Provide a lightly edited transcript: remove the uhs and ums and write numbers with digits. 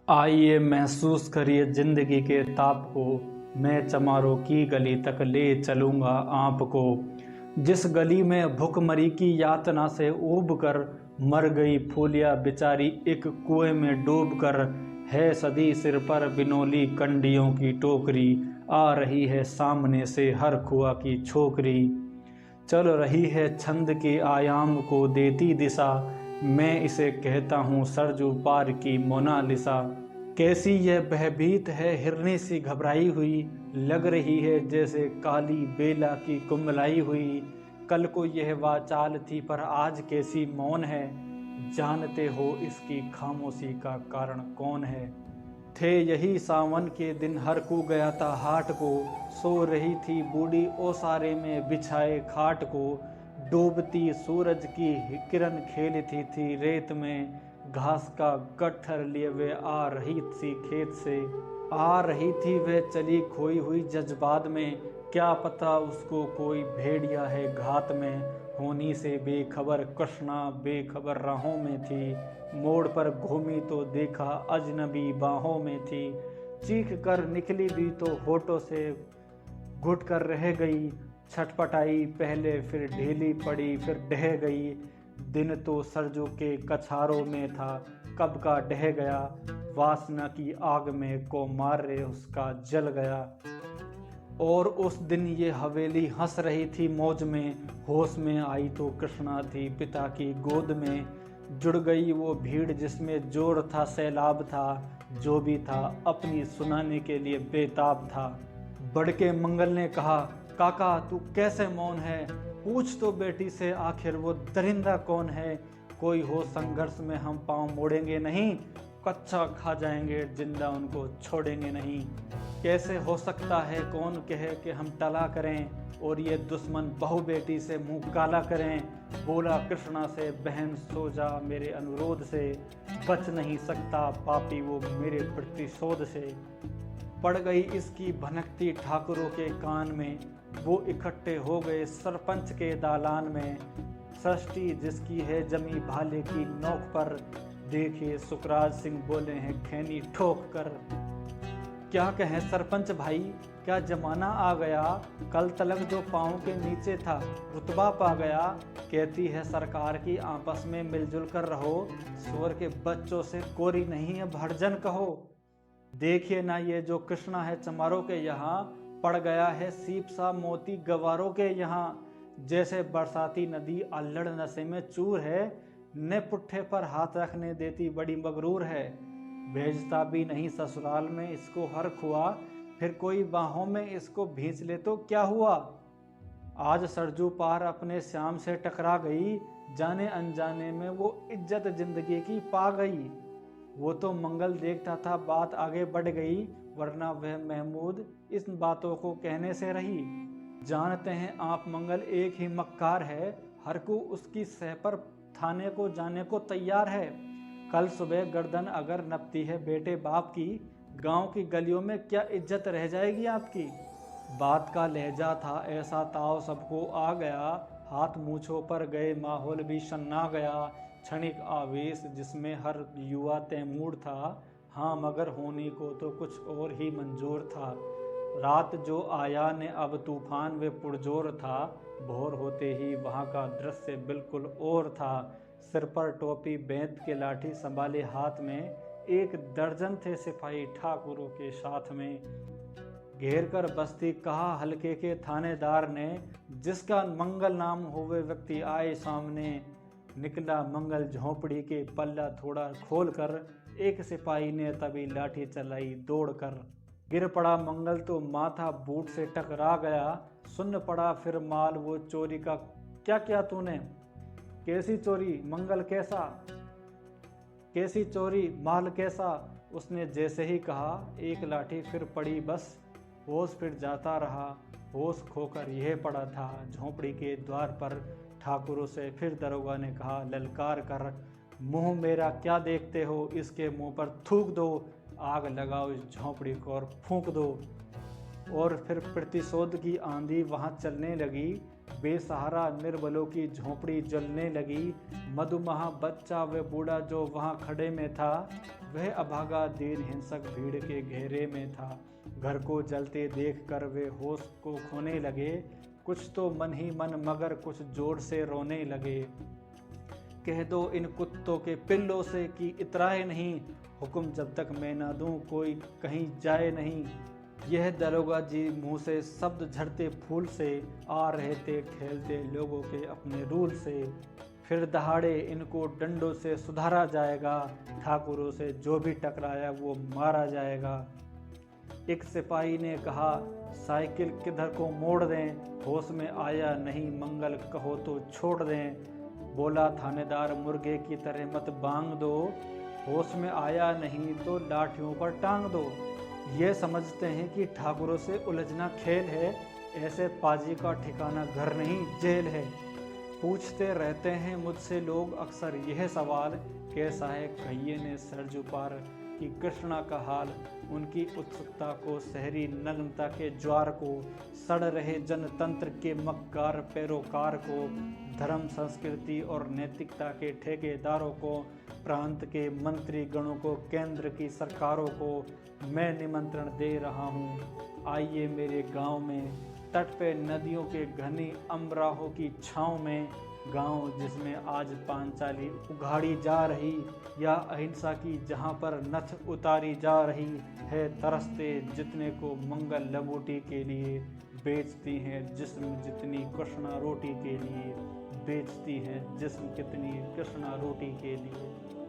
आइए महसूस करिए जिंदगी के ताप को। मैं चमारों की गली तक ले चलूंगा आपको। जिस गली में भुखमरी की यातना से ऊब कर मर गई फूलिया बेचारी एक कुएं में डूब कर। है सदी सिर पर बिनोली कंडियों की टोकरी। आ रही है सामने से हर खुआ की छोकरी। चल रही है छंद के आयाम को देती दिशा। मैं इसे कहता हूँ सरजू पार की मोनालिसा। कैसी यह भयभीत है हिरनी सी घबराई हुई। लग रही है जैसे काली बेला की कुंभलाई हुई। कल को यह वाचाल थी पर आज कैसी मौन है। जानते हो इसकी खामोशी का कारण कौन है। थे यही सावन के दिन हर को गया था हाट को। सो रही थी बूढ़ी ओसारे में बिछाए खाट को। डूबती सूरज की किरण खेलती थी रेत में। घास का गट्ठर लिए वे आ रही थी खेत से। आ रही थी वह चली खोई हुई जज्बात में। क्या पता उसको कोई भेड़िया है घात में। होनी से बेखबर कृष्णा बेखबर राहों में थी। मोड़ पर घूमी तो देखा अजनबी बाहों में थी। चीख कर निकली भी तो होठों से घुट कर रह गई। छटपटाई पहले फिर ढीली पड़ी फिर ढह गई। दिन तो सरजू के कछारों में था कब का ढह गया। वासना की आग में को मारे उसका जल गया। और उस दिन ये हवेली हंस रही थी मौज में। होश में आई तो कृष्णा थी पिता की गोद में। जुड़ गई वो भीड़ जिसमें जोर था सैलाब था। जो भी था अपनी सुनाने के लिए बेताब था। बड़के मंगल ने कहा, काका तू कैसे मौन है। पूछ तो बेटी से आखिर वो दरिंदा कौन है। कोई हो संघर्ष में हम पांव मोड़ेंगे नहीं। कच्चा खा जाएंगे जिंदा उनको छोड़ेंगे नहीं। कैसे हो सकता है कौन कहे कि हम टला करें। और ये दुश्मन बहू बेटी से मुंह काला करें। बोला कृष्णा से, बहन सो जा मेरे अनुरोध से। बच नहीं सकता पापी वो मेरे प्रतिशोध से। पड़ गई इसकी भनकती ठाकुरों के कान में। वो इकट्ठे हो गए सरपंच के दालान में। सृष्टि जिसकी है जमी भाले की नोक पर। देखिए सुखराज सिंह बोले हैं खैनी ठोक कर। क्या कहें सरपंच भाई, क्या जमाना आ गया। कल तलक जो पाँव के नीचे था रुतबा पा गया। कहती है सरकार की आपस में मिलजुल कर रहो। सुअर के बच्चों से कोरी नहीं है भड़जन कहो। देखिए ना ये जो कृष्णा है चमारों के यहाँ। पड़ गया है सीप सा मोती गवारों के यहाँ। जैसे बरसाती नदी अल्लड़ नशे में चूर है। न पुट्ठे पर हाथ रखने देती बड़ी मगरूर है। भेजता भी नहीं ससुराल में इसको हर खुआ। फिर कोई बाहों में इसको भींच ले तो क्या हुआ। आज सरजू पार अपने श्याम से टकरा गई। जाने अनजाने में वो इज्जत जिंदगी की पा गई। वो तो मंगल देखता था बात आगे बढ़ गई। वरना वह महमूद इस बातों को कहने से रही। जानते हैं आप मंगल एक ही मक्कार है। हर को उसकी सह पर थाने को जाने को तैयार है। कल सुबह गर्दन अगर नपती है बेटे बाप की। गांव की गलियों में क्या इज्जत रह जाएगी आपकी। बात का लहजा था ऐसा ताव सबको आ गया। हाथ मूछों पर गए माहौल भी शन्ना गया। क्षणिक आवेश जिसमें हर युवा तैमूर था। हाँ मगर होने को तो कुछ और ही मंजूर था। रात जो आया ने अब तूफान व पुरजोर था। भोर होते ही वहाँ का दृश्य बिल्कुल और था। सिर पर टोपी बेंत के लाठी संभाले हाथ में। एक दर्जन थे सिपाही ठाकुरों के साथ में। घेर कर बस्ती कहा हल्के के थानेदार ने। जिसका मंगल नाम होवे व्यक्ति आए सामने। निकला मंगल झोंपड़ी के पल्ला थोड़ा खोल कर। एक सिपाही ने तभी लाठी चलाई दौड़ कर। गिर पड़ा मंगल तो माथा बूट से टकरा गया। सुन पड़ा फिर माल वो चोरी का क्या क्या तूने। कैसी चोरी मंगल कैसा। कैसी चोरी माल कैसा। उसने जैसे ही कहा एक लाठी फिर पड़ी बस। होश फिर जाता रहा। होश खोकर यह पड़ा था झोंपड़ी के द्वार पर। ठाकुरों से फिर दरोगा ने कहा ललकार कर। मुंह मेरा क्या देखते हो। इसके मुंह पर थूक दो। आग लगाओ इस झोंपड़ी को और फूंक दो। और फिर प्रतिशोध की आंधी वहाँ चलने लगी। बेसहारा निर्बलों की झोंपड़ी जलने लगी। मधुमहा बच्चा व बूढ़ा जो वहाँ खड़े में था। वह अभागा दीन हिंसक भीड़ के घेरे में था। घर को जलते देखकर वे होश को खोने लगे। कुछ तो मन ही मन मगर कुछ जोर से रोने लगे। कह दो इन कुत्तों के पिल्लों से कि इतराए नहीं, हुक्म जब तक मैं ना दूं कोई कहीं जाए नहीं। यह दरोगा जी मुंह से शब्द झड़ते फूल से, आ रहे थे खेलते लोगों के अपने रूल से। फिर दहाड़े इनको डंडों से सुधारा जाएगा, ठाकुरों से जो भी टकराया वो मारा जाएगा। एक सिपाही ने कहा साइकिल किधर को मोड़ दें, होश में आया नहीं मंगल कहो तो छोड़ दें। बोला थानेदार मुर्गे की तरह मत बांग दो, होश में आया नहीं तो लाठियों पर टांग दो। ये समझते हैं कि ठाकुरों से उलझना खेल है, ऐसे पाजी का ठिकाना घर नहीं जेल है। पूछते रहते हैं मुझसे लोग अक्सर यह सवाल, कैसा है कहिए ने सरजू पार कि कृष्णा का हाल। उनकी उत्सुकता को, शहरी नग्नता के ज्वार को, सड़ रहे जनतंत्र के मक्कार पैरोकार को, धर्म संस्कृति और नैतिकता के ठेकेदारों को, प्रांत के मंत्री गणों को, केंद्र की सरकारों को मैं निमंत्रण दे रहा हूँ। आइए मेरे गांव में, तट पे नदियों के घनी अमराहों की छाँव में, गांव जिसमें आज पांचाली उघाड़ी जा रही, या अहिंसा की जहां पर नथ उतारी जा रही है। तरसते जितने को मंगल लबूटी के लिए, बेचती हैं जिस्म जितनी कृष्णा रोटी के लिए, बेचती हैं जिस्म कितनी कृष्णा रोटी के लिए।